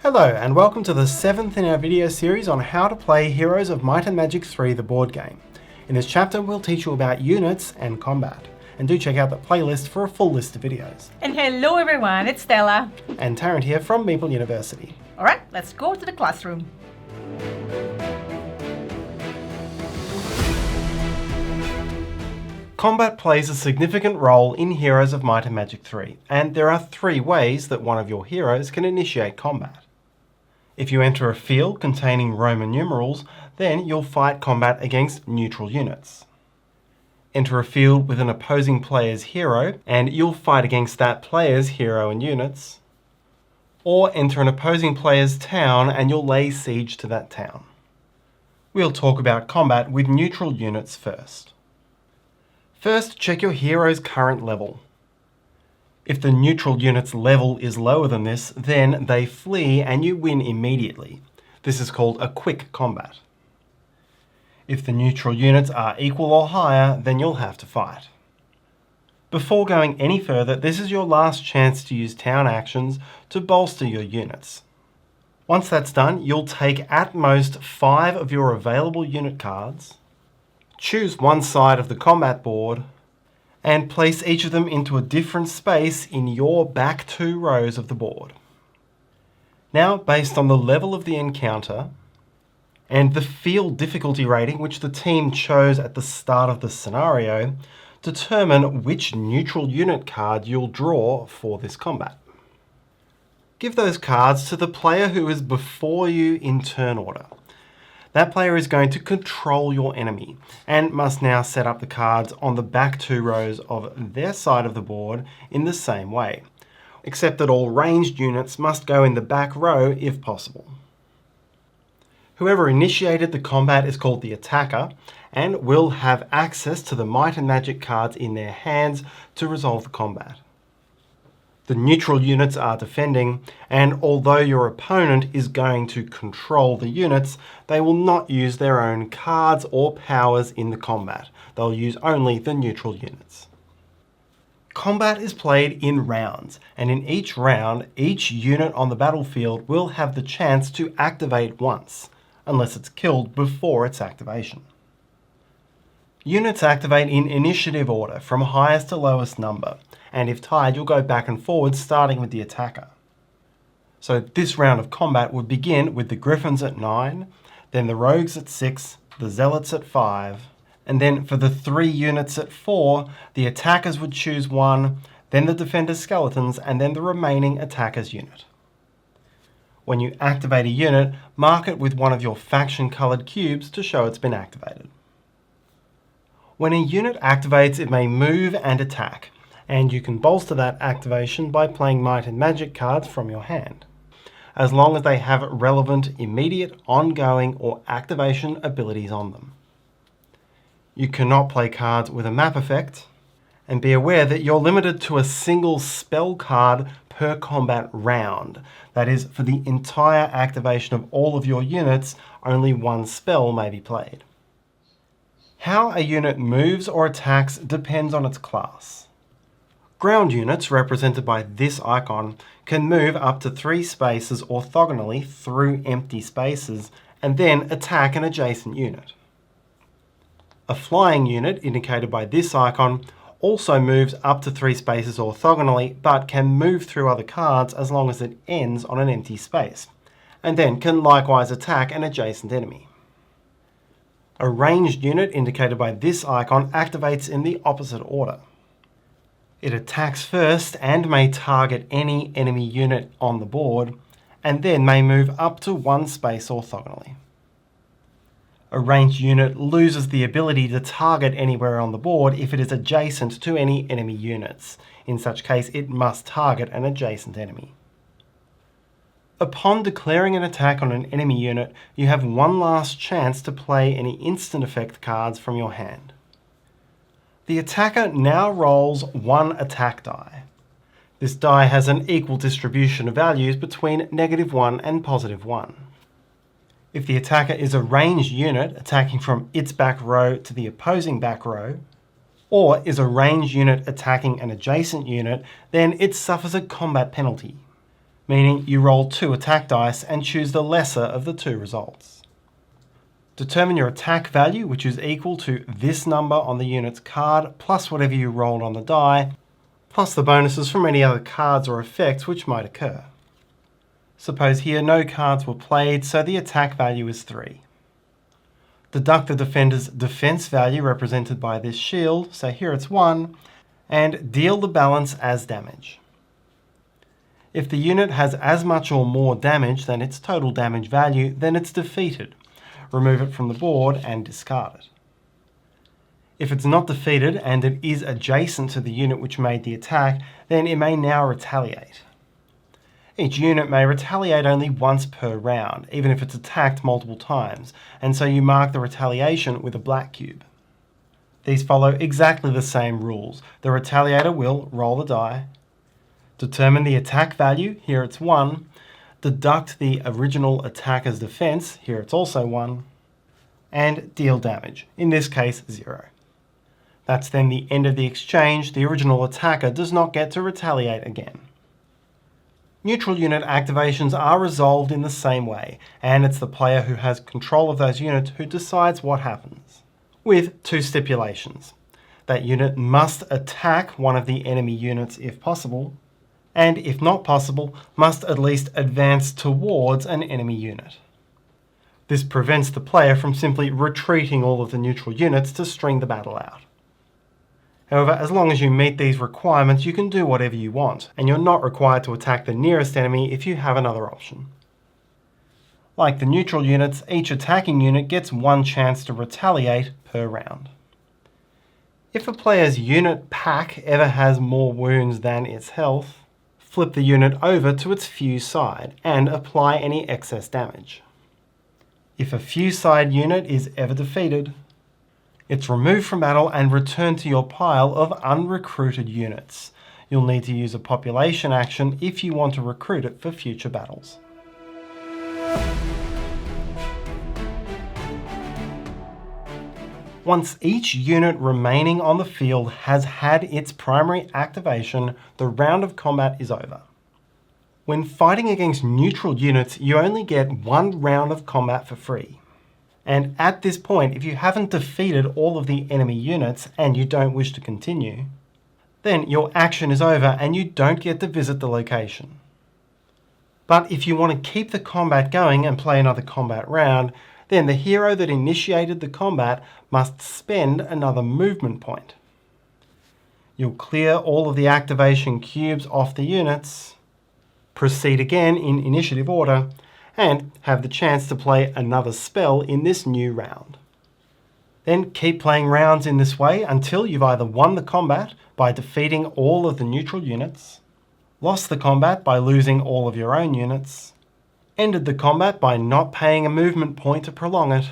Hello and welcome to the 7th in our video series on how to play Heroes of Might and Magic 3 the board game. In this chapter we'll teach you about units and combat. And do check out the playlist for a full list of videos. And hello everyone, it's Stella. And Tarrant here from Meeple University. Alright, let's go to the classroom. Combat plays a significant role in Heroes of Might and Magic 3, and there are 3 ways that one of your heroes can initiate combat. If you enter a field containing Roman numerals, then you'll fight combat against neutral units. Enter a field with an opposing player's hero, and you'll fight against that player's hero and units. Or enter an opposing player's town and you'll lay siege to that town. We'll talk about combat with neutral units first. First, check your hero's current level. If the neutral unit's level is lower than this, then they flee and you win immediately. This is called a quick combat. If the neutral units are equal or higher, then you'll have to fight. Before going any further, this is your last chance to use town actions to bolster your units. Once that's done, you'll take at most 5 of your available unit cards, choose one side of the combat board, and place each of them into a different space in your back 2 rows of the board. Now, based on the level of the encounter and the field difficulty rating which the team chose at the start of the scenario, determine which neutral unit card you'll draw for this combat. Give those cards to the player who is before you in turn order. That player is going to control your enemy and must now set up the cards on the back 2 rows of their side of the board in the same way, except that all ranged units must go in the back row if possible. Whoever initiated the combat is called the attacker and will have access to the Might and Magic cards in their hands to resolve the combat. The neutral units are defending, and although your opponent is going to control the units, they will not use their own cards or powers in the combat. They'll use only the neutral units. Combat is played in rounds, and in each round, each unit on the battlefield will have the chance to activate once, unless it's killed before its activation. Units activate in initiative order from highest to lowest number, and if tied you'll go back and forward starting with the attacker. So this round of combat would begin with the Griffins at 9, then the Rogues at 6, the Zealots at 5, and then for the 3 units at 4, the attackers would choose 1, then the Defender Skeletons, and then the remaining attackers unit. When you activate a unit, mark it with one of your faction coloured cubes to show it's been activated. When a unit activates, it may move and attack, and you can bolster that activation by playing Might and Magic cards from your hand, as long as they have relevant, immediate, ongoing, or activation abilities on them. You cannot play cards with a map effect, and be aware that you're limited to a single spell card per combat round. That is, for the entire activation of all of your units, only one spell may be played. How a unit moves or attacks depends on its class. Ground units, represented by this icon, can move up to 3 spaces orthogonally through empty spaces and then attack an adjacent unit. A flying unit, indicated by this icon, also moves up to 3 spaces orthogonally but can move through other cards as long as it ends on an empty space, and then can likewise attack an adjacent enemy. A ranged unit, indicated by this icon, activates in the opposite order. It attacks first and may target any enemy unit on the board, and then may move up to 1 space orthogonally. A ranged unit loses the ability to target anywhere on the board if it is adjacent to any enemy units. In such case, it must target an adjacent enemy. Upon declaring an attack on an enemy unit, you have one last chance to play any instant effect cards from your hand. The attacker now rolls 1 attack die. This die has an equal distribution of values between -1 and +1. If the attacker is a ranged unit attacking from its back row to the opposing back row, or is a ranged unit attacking an adjacent unit, then it suffers a combat penalty. meaning you roll 2 attack dice and choose the lesser of the 2 results. Determine your attack value, which is equal to this number on the unit's card plus whatever you rolled on the die, plus the bonuses from any other cards or effects which might occur. Suppose here no cards were played, so the attack value is 3. Deduct the defender's defense value represented by this shield, so here it's 1, and deal the balance as damage. If the unit has as much or more damage than its total damage value, then it's defeated. Remove it from the board and discard it. If it's not defeated and it is adjacent to the unit which made the attack, then it may now retaliate. Each unit may retaliate only once per round, even if it's attacked multiple times, and so you mark the retaliation with a black cube. These follow exactly the same rules. The retaliator will roll the die, determine the attack value, here it's 1, deduct the original attacker's defense, here it's also 1, and deal damage, in this case 0. That's then the end of the exchange. The original attacker does not get to retaliate again. Neutral unit activations are resolved in the same way, and it's the player who has control of those units who decides what happens, with 2 stipulations. That unit must attack one of the enemy units if possible, and if not possible, must at least advance towards an enemy unit. This prevents the player from simply retreating all of the neutral units to string the battle out. However, as long as you meet these requirements, you can do whatever you want, and you're not required to attack the nearest enemy if you have another option. Like the neutral units, each attacking unit gets 1 chance to retaliate per round. If a player's unit pack ever has more wounds than its health, flip the unit over to its fuse side and apply any excess damage. If a fuse side unit is ever defeated, it's removed from battle and returned to your pile of unrecruited units. You'll need to use a population action if you want to recruit it for future battles. Once each unit remaining on the field has had its primary activation, the round of combat is over. When fighting against neutral units, you only get 1 round of combat for free. And at this point, if you haven't defeated all of the enemy units and you don't wish to continue, then your action is over and you don't get to visit the location. But if you want to keep the combat going and play another combat round, then the hero that initiated the combat must spend another movement point. You'll clear all of the activation cubes off the units, proceed again in initiative order, and have the chance to play another spell in this new round. Then keep playing rounds in this way until you've either won the combat by defeating all of the neutral units, lost the combat by losing all of your own units, ended the combat by not paying a movement point to prolong it,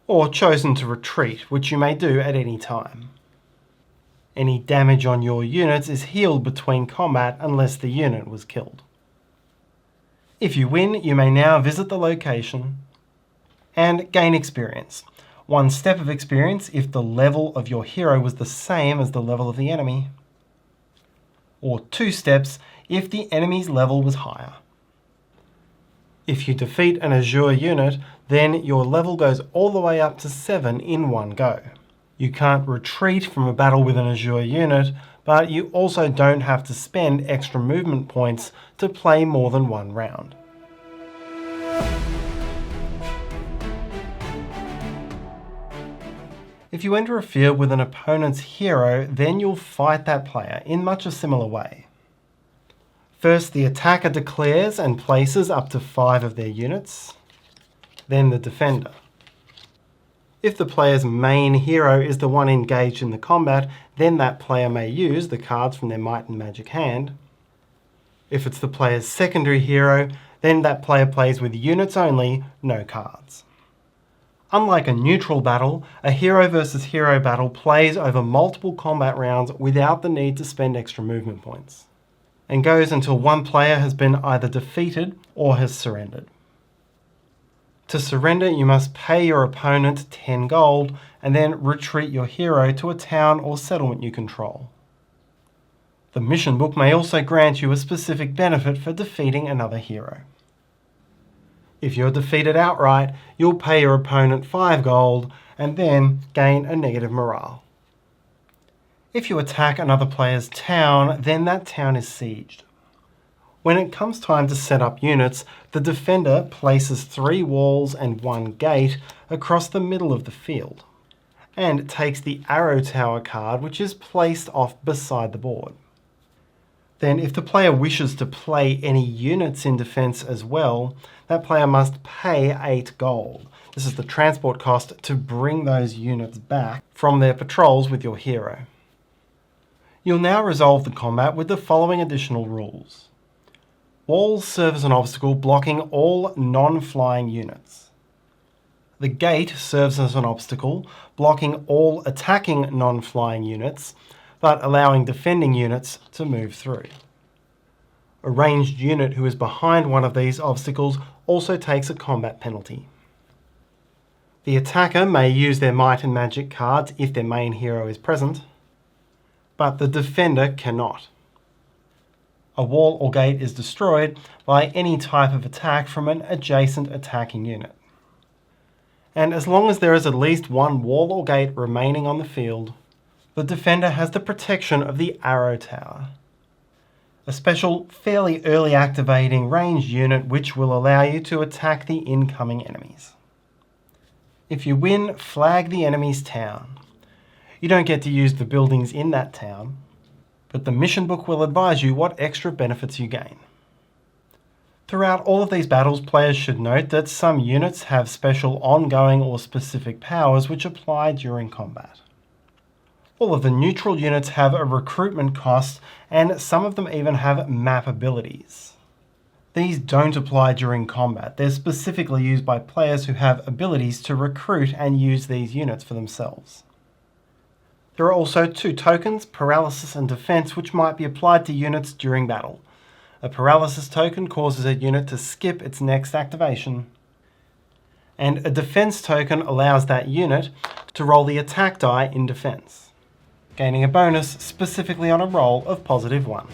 or chosen to retreat, which you may do at any time. Any damage on your units is healed between combat unless the unit was killed. If you win, you may now visit the location and gain experience. 1 step of experience if the level of your hero was the same as the level of the enemy, or 2 steps if the enemy's level was higher. If you defeat an Azure unit, then your level goes all the way up to 7 in one go. You can't retreat from a battle with an Azure unit, but you also don't have to spend extra movement points to play more than 1 round. If you enter a field with an opponent's hero, then you'll fight that player in much a similar way. First, the attacker declares and places up to 5 of their units, then the defender. If the player's main hero is the one engaged in the combat, then that player may use the cards from their Might and Magic hand. If it's the player's secondary hero, then that player plays with units only, no cards. Unlike a neutral battle, a hero versus hero battle plays over multiple combat rounds without the need to spend extra movement points, and goes until one player has been either defeated or has surrendered. To surrender, you must pay your opponent 10 gold and then retreat your hero to a town or settlement you control. The mission book may also grant you a specific benefit for defeating another hero. If you're defeated outright, you'll pay your opponent 5 gold and then gain a negative morale. If you attack another player's town, then that town is sieged. When it comes time to set up units, the defender places 3 walls and 1 gate across the middle of the field, and takes the arrow tower card, which is placed off beside the board. Then if the player wishes to play any units in defense as well, that player must pay 8 gold. This is the transport cost to bring those units back from their patrols with your hero. You'll now resolve the combat with the following additional rules. Walls serve as an obstacle blocking all non-flying units. The gate serves as an obstacle blocking all attacking non-flying units, but allowing defending units to move through. A ranged unit who is behind one of these obstacles also takes a combat penalty. The attacker may use their might and magic cards if their main hero is present, but the defender cannot. A wall or gate is destroyed by any type of attack from an adjacent attacking unit. And as long as there is at least 1 wall or gate remaining on the field, the defender has the protection of the arrow tower, a special, fairly early activating ranged unit which will allow you to attack the incoming enemies. If you win, flag the enemy's town. You don't get to use the buildings in that town, but the mission book will advise you what extra benefits you gain. Throughout all of these battles, players should note that some units have special ongoing or specific powers which apply during combat. All of the neutral units have a recruitment cost, and some of them even have map abilities. These don't apply during combat. They're specifically used by players who have abilities to recruit and use these units for themselves. There are also 2 tokens, paralysis and defense, which might be applied to units during battle. A paralysis token causes a unit to skip its next activation, and a defense token allows that unit to roll the attack die in defense, gaining a bonus specifically on a roll of +1.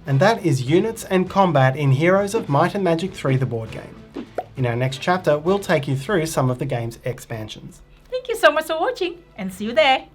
And that is units and combat in Heroes of Might and Magic 3, the board game. In our next chapter, we'll take you through some of the game's expansions. Thank you so much for watching, and see you there.